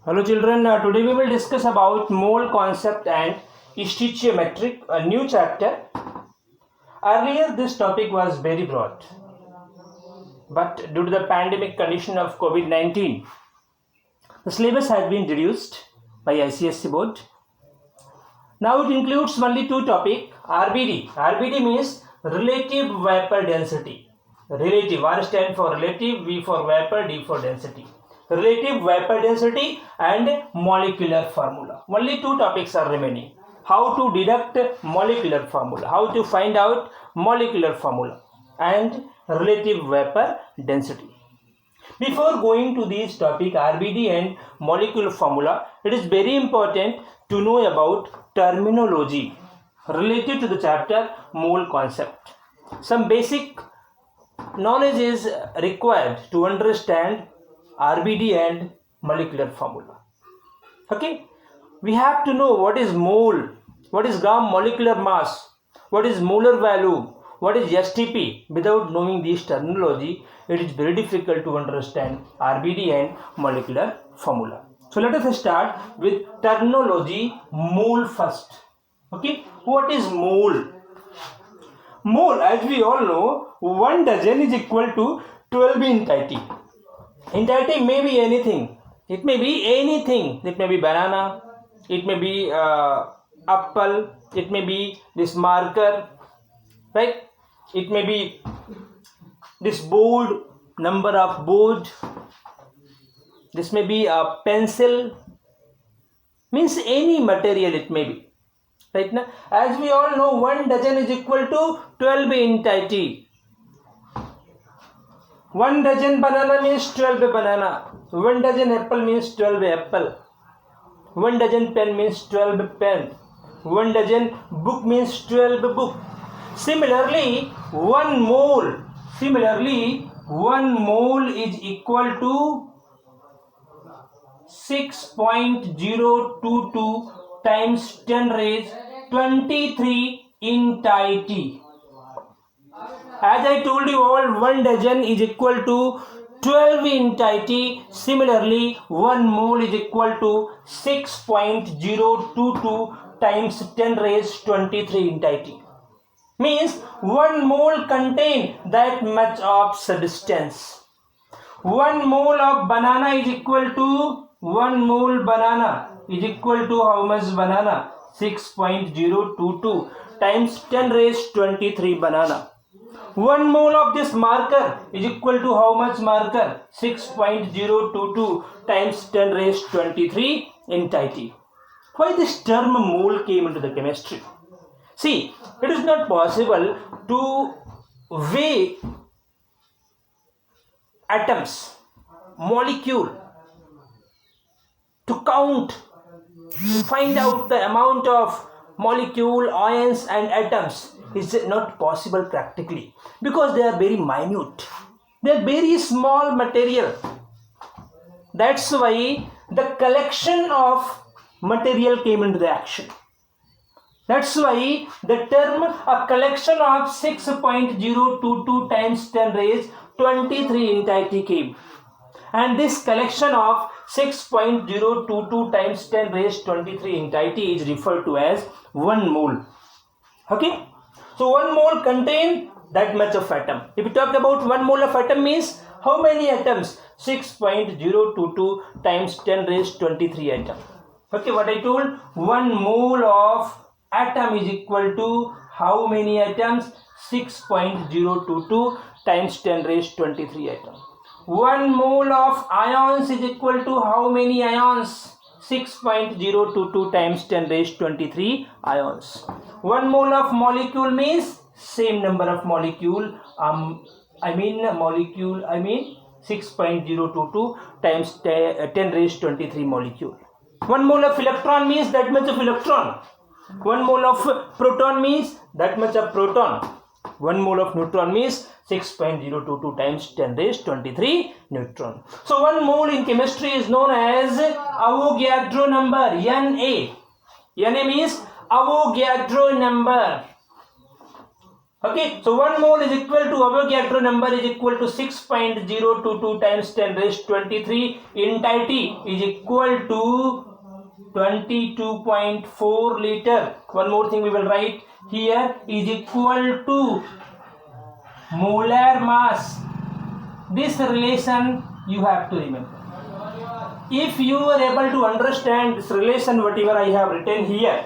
Hello children, today we will discuss about mole concept and stoichiometric, a new chapter. Earlier this topic was very broad, but due to the pandemic condition of COVID-19, the syllabus has been reduced by ICSE board. Now it includes only two topics, RBD. RBD means relative vapor density. Relative, R stands for relative, V for vapor, D for density. Relative vapor density and molecular formula. Only two topics are remaining. How to deduct molecular formula, how to find out molecular formula and relative vapor density. Before going to these topic RBD and molecular formula, it is very important to know about terminology related to the chapter mole concept. Some basic knowledge is required to understand RBD and molecular formula. Okay, we have to know what is mole, what is gram molecular mass, what is molar value, what is STP. Without knowing this terminology, it is very difficult to understand RBD and molecular formula. So let us start with terminology mole first. Okay, what is mole? Mole, as we all know, 1 dozen is equal to 12 entirety. Entirety may be anything. It may be anything. It may be banana. It may be apple. It may be this marker, right? It may be this board, number of board. This may be a pencil. Means any material it may be. Right now, as we all know, 1 dozen is equal to 12 entirety. 1 dozen banana means 12 banana. 1 dozen apple means 12 apple. 1 dozen pen means 12 pen. 1 dozen book means 12 book. Similarly, 1 mole is equal to 6.022 times 10 raised 23 entirety. As I told you all, 1 dozen is equal to 12 entirety. Similarly, 1 mole is equal to 6.022 times 10 raised 23 entirety. Means 1 mole contain that much of substance. 1 mole of banana is equal to 1 mole banana is equal to how much banana? 6.022 times 10 raised 23 banana. 1 mole of this marker is equal to how much marker? 6.022 times 10 raised 23 entirety. Why this term mole came into the chemistry? See, it is not possible to weigh atoms, molecule, to count, to find out the amount of molecule, ions and atoms is not possible practically because they are very minute. They are very small material. That's why the collection of material came into the action. That's why the term a collection of 6.022 times 10 raised 23 entirety came. And this collection of 6.022 times 10 raised 23 entirety is referred to as 1 mole. Okay? So 1 mole contain that much of atom. If we talk about 1 mole of atom means how many atoms? 6.022 times 10 raised 23 atom. Okay, what I told? 1 mole of atom is equal to how many atoms? 6.022 times 10 raised 23 atom. 1 mole of ions is equal to how many ions? 6.022 times 10 raised 23 ions. 1 mole of molecule means same number of molecule. 6.022 times 10 raised 23 molecule. 1 mole of electron means that much of electron. 1 mole of proton means that much of proton. 1 mole of neutron means 6.022 times 10 raised 23 neutron. So 1 mole in chemistry is known as Avogadro number, Na. Na means Avogadro number. Okay, so 1 mole is equal to Avogadro number is equal to 6.022 times 10 raised 23. Entity is equal to 22.4 liter. One more thing we will write here is equal to molar mass. This relation you have to remember. If you are able to understand this relation, whatever I have written here,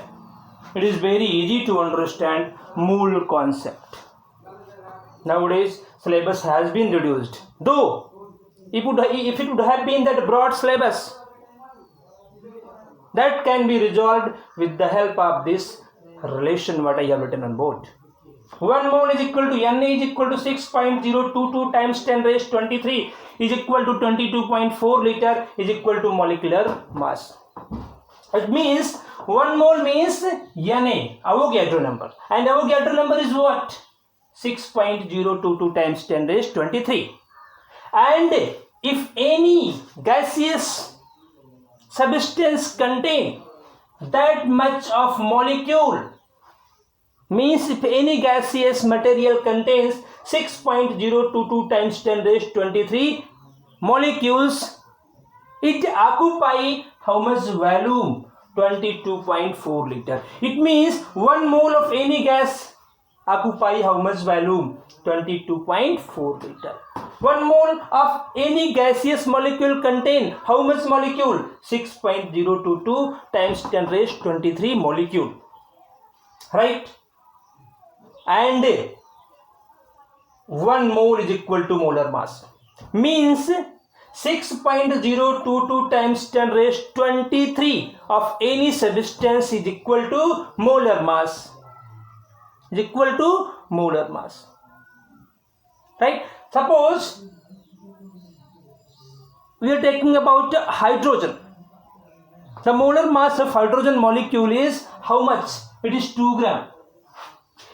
it is very easy to understand mole concept. Nowadays, syllabus has been reduced. Though, if it would have been that broad syllabus, that can be resolved with the help of this relation what I have written on board. 1 mole is equal to Na is equal to 6.022 times 10 raised 23 is equal to 22.4 liter is equal to molecular mass. It means 1 mole means Na, Avogadro number, and Avogadro number is what? 6.022 times 10 raised 23. And if any gaseous substance contain that much of molecule, means if any gaseous material contains 6.022 times 10 raised 23 molecules, it occupy how much volume? 22.4 liter. It means 1 mole of any gas occupy how much volume? 22.4 liter. 1 mole of any gaseous molecule contain how much molecule? 6.022 times 10 raised 23 molecule. Right? And 1 mole is equal to molar mass. Means 6.022 times 10 raised 23 of any substance is equal to molar mass. Is equal to molar mass. Right? Suppose we are talking about hydrogen. The molar mass of hydrogen molecule is how much? It is 2 gram.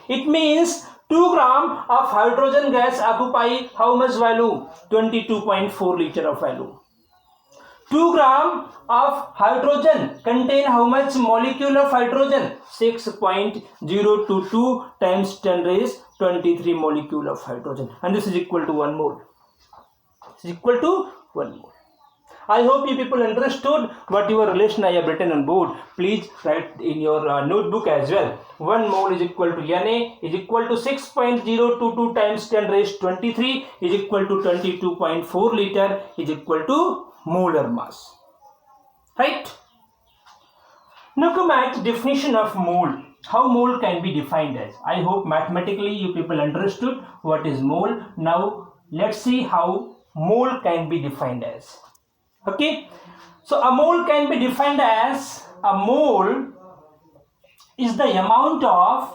It means 2 gram of hydrogen gas occupy how much volume? 22.4 liter of volume. 2 gram of hydrogen contain how much molecule of hydrogen? 6.022 times 10 raised 23 molecule of hydrogen, and this is equal to 1 mole. This is equal to 1 mole. I hope you people understood whatever relation I have written on board. Please write in your notebook as well. 1 mole is equal to Na is equal to 6.022 times 10 raised 23 is equal to 22.4 liter is equal to molar mass. Right? Now come at definition of mole. How mole can be defined as? I hope mathematically you people understood what is mole. Now let's see how mole can be defined as. Okay, so a mole can be defined as, a mole is the amount of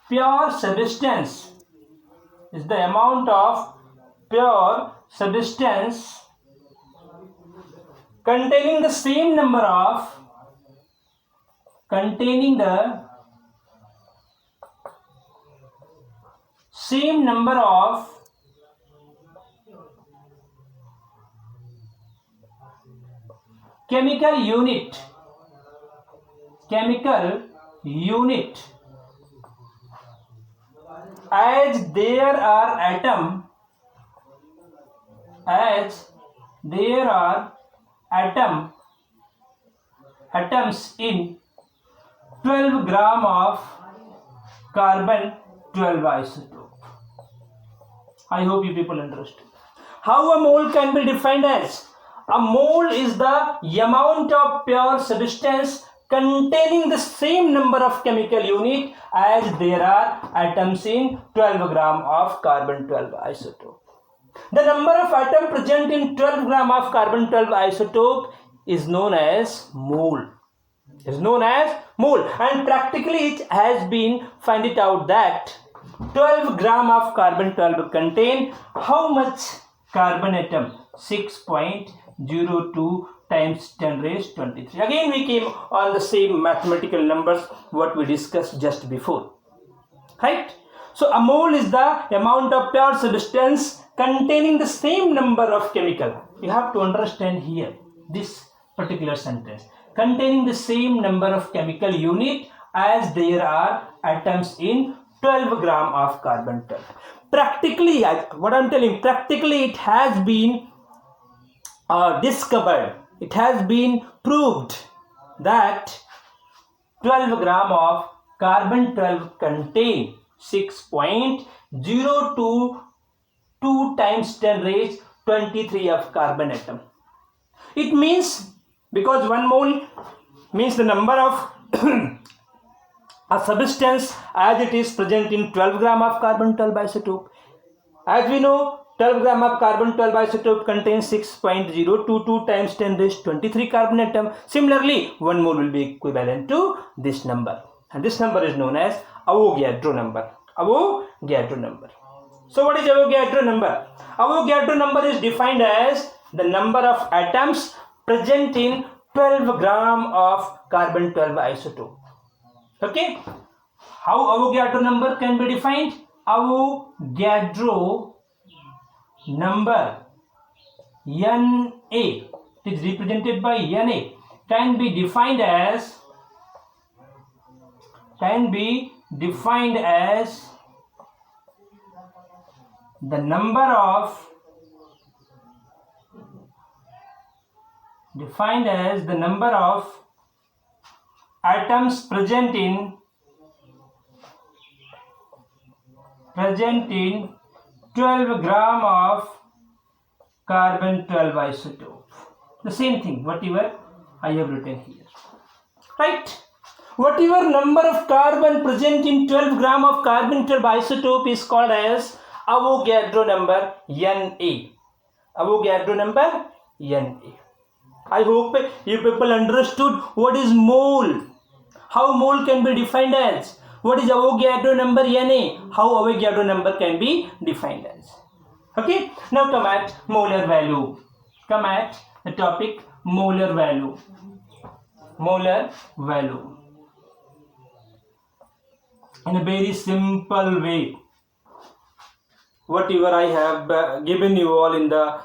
pure substance, is the amount of pure substance containing the same number of chemical unit as there are atoms in 12 gram of carbon 12 isotope. I hope you people understood. How a mole can be defined as? A mole is the amount of pure substance containing the same number of chemical unit as there are atoms in 12 gram of carbon 12 isotope. The number of atoms present in 12 gram of carbon 12 isotope is known as mole. And practically it has been found it out that 12 gram of carbon 12 contain how much carbon atom? 6.02 times 10 raised 23. Again we came on the same mathematical numbers what we discussed just before. Right? So a mole is the amount of pure substance containing the same number of chemical. You have to understand here this particular sentence. containing the same number of chemical unit as there are atoms in 12 gram of carbon 12. Practically, what I'm telling, practically it has been discovered, it has been proved that 12 gram of carbon 12 contain 6.022 times 10 raised 23 of carbon atom. It means, because 1 mole means the number of a substance as it is present in 12 gram of carbon 12 isotope. As we know, 12 gram of carbon 12 isotope contains 6.022 times 10 raised 23 carbon atom. Similarly, 1 mole will be equivalent to this number, and this number is known as Avogadro number. Avogadro number. So what is Avogadro number? Avogadro number is defined as the number of atoms present in 12 gram of carbon 12 isotope. Okay, how Avogadro number can be defined? Avogadro number Na, it is represented by Na, can be defined as the number of atoms present in 12 gram of carbon 12 isotope. The same thing, whatever I have written here. Right? Whatever number of carbon present in 12 gram of carbon 12 isotope is called as Avogadro number Na. Avogadro number Na. I hope you people understood what is mole, how mole can be defined as, what is Avogadro number Na, how Avogadro number can be defined as. Okay, now come at molar value. Come at the topic molar value. Molar value. In a very simple way, whatever I have given you all in the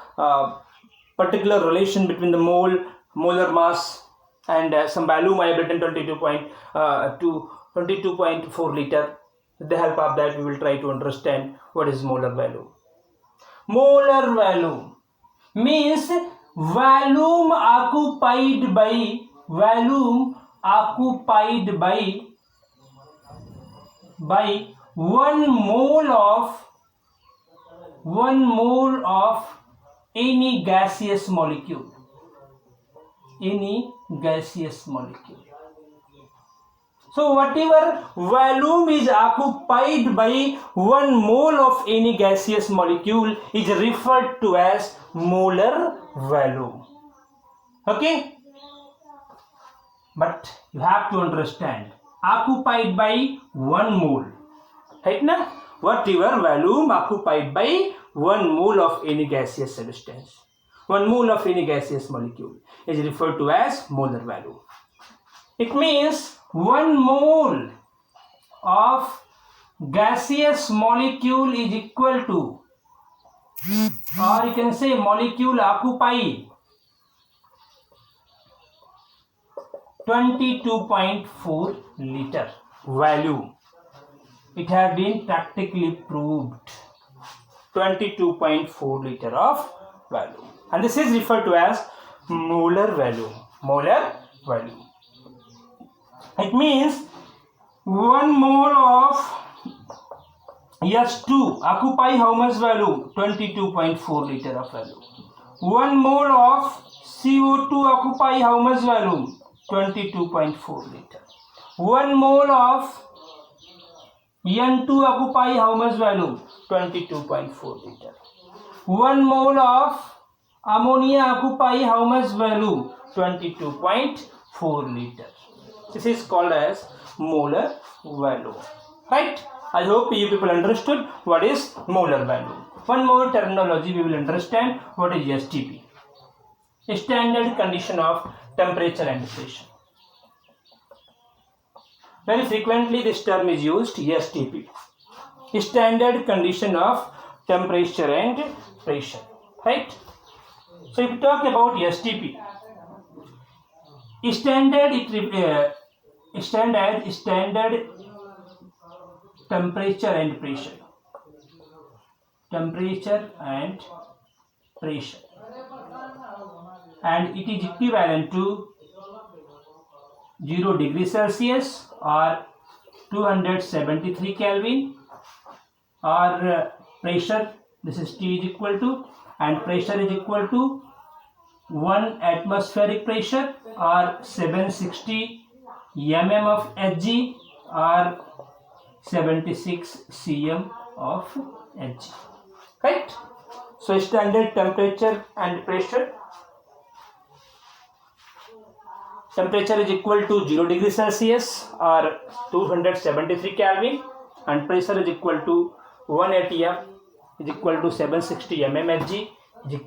particular relation between the molar mass and some value I have written 22.4 liter. With the help of that, we will try to understand what is molar value. Molar value means volume occupied by 1 mole of any gaseous molecule. So whatever volume is occupied by 1 mole of any gaseous molecule is referred to as molar value. Okay? But you have to understand, occupied by 1 mole. Right now? Whatever volume occupied by 1 mole of any gaseous substance, 1 mole of any gaseous molecule is referred to as molar value. It means 1 mole of gaseous molecule is equal to, or you can say molecule occupy 22.4 liter value. It has been practically proved, 22.4 liter of value, and this is referred to as molar value. Molar value. It means 1 mole of S2 occupy how much value? 22.4 liter of value. 1 mole of CO2 occupy how much value? 22.4 liter. 1 mole of N2 occupy how much value? 22.4 liter. 1 mole of ammonia occupy how much value? 22.4 liter. This is called as molar value. Right? I hope you people understood what is molar value. One more terminology we will understand, what is STP. Standard condition of temperature and pressure. Very frequently this term is used, STP. Standard condition of temperature and pressure. Right? So if we talk about STP, Standard stand as standard temperature and pressure. Temperature and pressure, and it is equivalent to 0 degree Celsius or 273 Kelvin, or pressure, this is T is equal to, and pressure is equal to 1 atmospheric pressure or 760 mm of Hg or 76 cm of Hg. Right? So standard temperature and pressure. Temperature is equal to 0 degree Celsius or 273 Kelvin, and pressure is equal to 1 atm is equal to 760 mm Hg is equal